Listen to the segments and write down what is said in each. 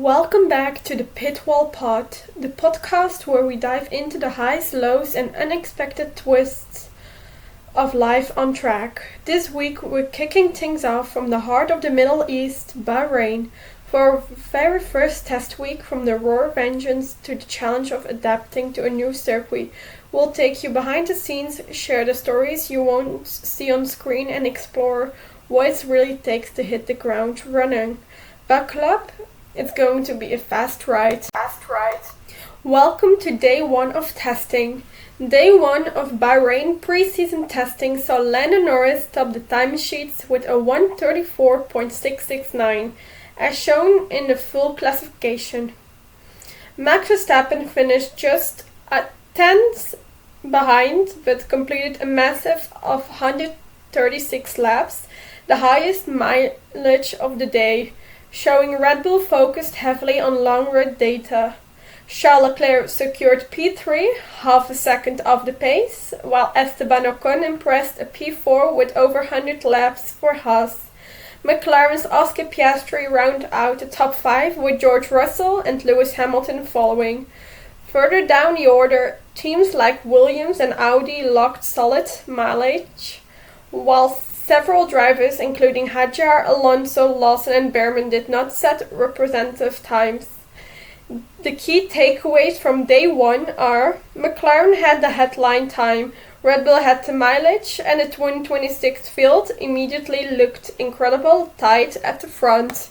Welcome back to the Pitwall Pod, the podcast where we dive into the highs, lows, and unexpected twists of life on track. This week we're kicking things off from the heart of the Middle East, Bahrain, for our very first test week. From the roar of engines to the challenge of adapting to a new circuit. We'll take you behind the scenes, share the stories you won't see on screen, and explore what it really takes to hit the ground running. Buckle up. It's going to be a fast ride. Welcome to day one of testing. Day one of Bahrain pre-season testing saw Lando Norris top the time sheets with a 1:34.669, as shown in the full classification. Max Verstappen finished just a tenth behind, but completed a massive of 136 laps, the highest mileage of the day, showing Red Bull focused heavily on long-run data. Charles Leclerc secured P3, half a second off the pace, while Esteban Ocon impressed a P4 with over 100 laps for Haas. McLaren's Oscar Piastri round out the top 5 with George Russell and Lewis Hamilton following. Further down the order, teams like Williams and Audi locked solid mileage, while several drivers, including Hadjar, Alonso, Lawson and Bearman, did not set representative times. The key takeaways from day one are: McLaren had the headline time, Red Bull had the mileage, and the 2026 field immediately looked incredible tight at the front.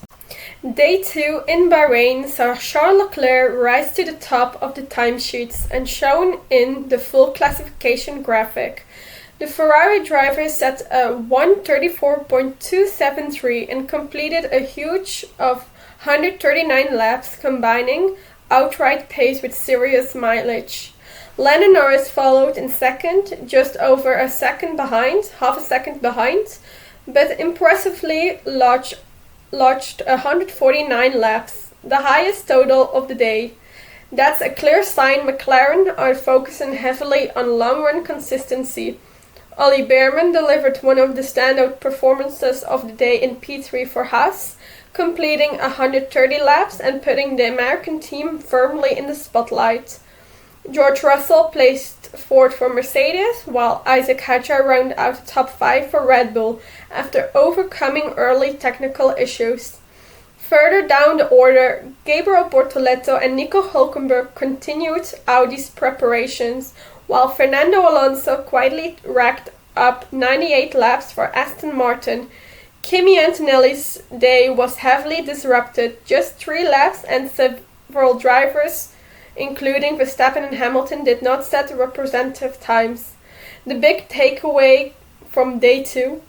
Day 2 in Bahrain saw Charles Leclerc rise to the top of the timesheets and shown in the full classification graphic. The Ferrari driver set a 1:34.273 and completed a huge of 139 laps, combining outright pace with serious mileage. Lando Norris followed in second, just over half a second behind, but impressively lodged 149 laps, the highest total of the day. That's a clear sign McLaren are focusing heavily on long-run consistency. Ollie Bearman delivered one of the standout performances of the day in P3 for Haas, completing 130 laps and putting the American team firmly in the spotlight. George Russell placed fourth for Mercedes, while Isaac Hadjar rounded out the top 5 for Red Bull after overcoming early technical issues. Further down the order, Gabriel Bortoleto and Nico Hülkenberg continued Audi's preparations, while Fernando Alonso quietly racked up 98 laps for Aston Martin. Kimi Antonelli's day was heavily disrupted, just 3 laps, and several drivers, including Verstappen and Hamilton, did not set representative times. The big takeaway from day 2: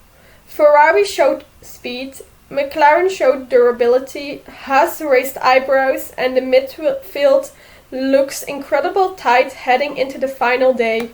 Ferrari showed speed, McLaren showed durability, Haas raised eyebrows, and the midfield looks incredible tight heading into the final day.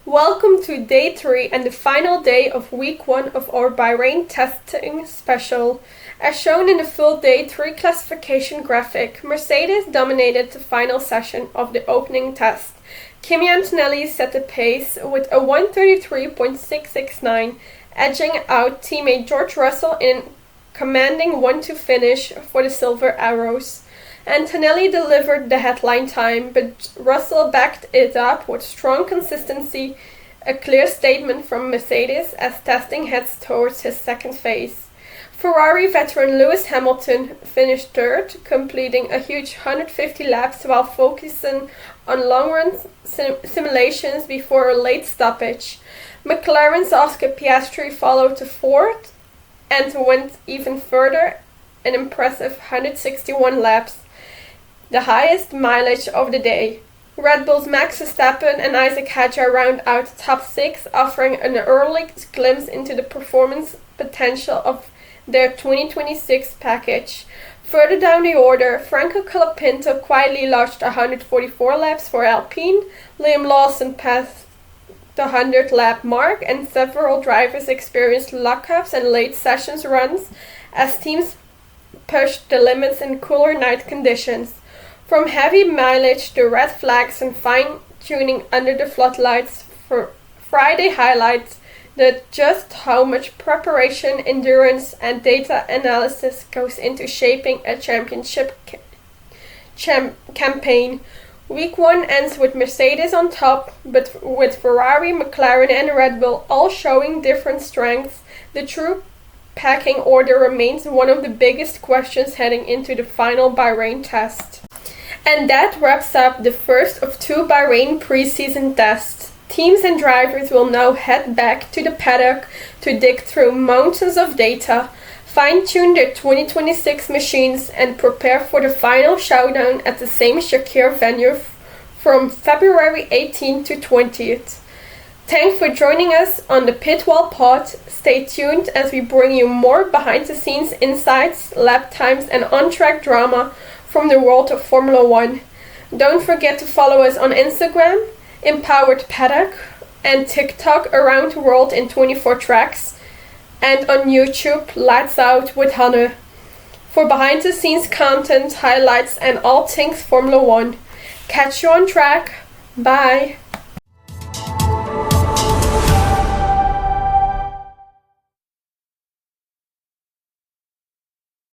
Welcome to day 3 and the final day of week 1 of our Bahrain testing special. As shown in the full day 3 classification graphic, Mercedes dominated the final session of the opening test. Kimi Antonelli set the pace with a 1:33.669, edging out teammate George Russell in commanding 1-2 finish for the Silver Arrows. Antonelli delivered the headline time, but Russell backed it up with strong consistency, a clear statement from Mercedes as testing heads towards his second phase. Ferrari veteran Lewis Hamilton finished third, completing a huge 150 laps while focusing on long-run simulations before a late stoppage. McLaren's Oscar Piastri followed to fourth and went even further, an impressive 161 laps, the highest mileage of the day. Red Bull's Max Verstappen and Isaac Hadjar round out the top 6, offering an early glimpse into the performance potential of their 2026 package. Further down the order, Franco Colapinto quietly lodged 144 laps for Alpine, Liam Lawson passed the 100-lap mark, and several drivers experienced lockups and late sessions runs as teams pushed the limits in cooler night conditions. From heavy mileage to red flags and fine-tuning under the floodlights, for Friday highlights just how much preparation, endurance, and data analysis goes into shaping a championship campaign. Week 1 ends with Mercedes on top, but with Ferrari, McLaren and Red Bull all showing different strengths. The true pecking order remains one of the biggest questions heading into the final Bahrain test. And that wraps up the first of 2 Bahrain preseason tests. Teams and drivers will now head back to the paddock to dig through mountains of data, fine-tune their 2026 machines and prepare for the final showdown at the same Shakir venue from February 18th to 20th. Thanks for joining us on the Pitwall Pod. Stay tuned as we bring you more behind-the-scenes insights, lap times and on-track drama from the world of Formula 1. Don't forget to follow us on Instagram, Empowered Paddock, and TikTok Around the World in 24 Tracks, and on YouTube, Lights Out with Hanne. For behind-the-scenes content, highlights and all things Formula 1. Catch you on track. Bye!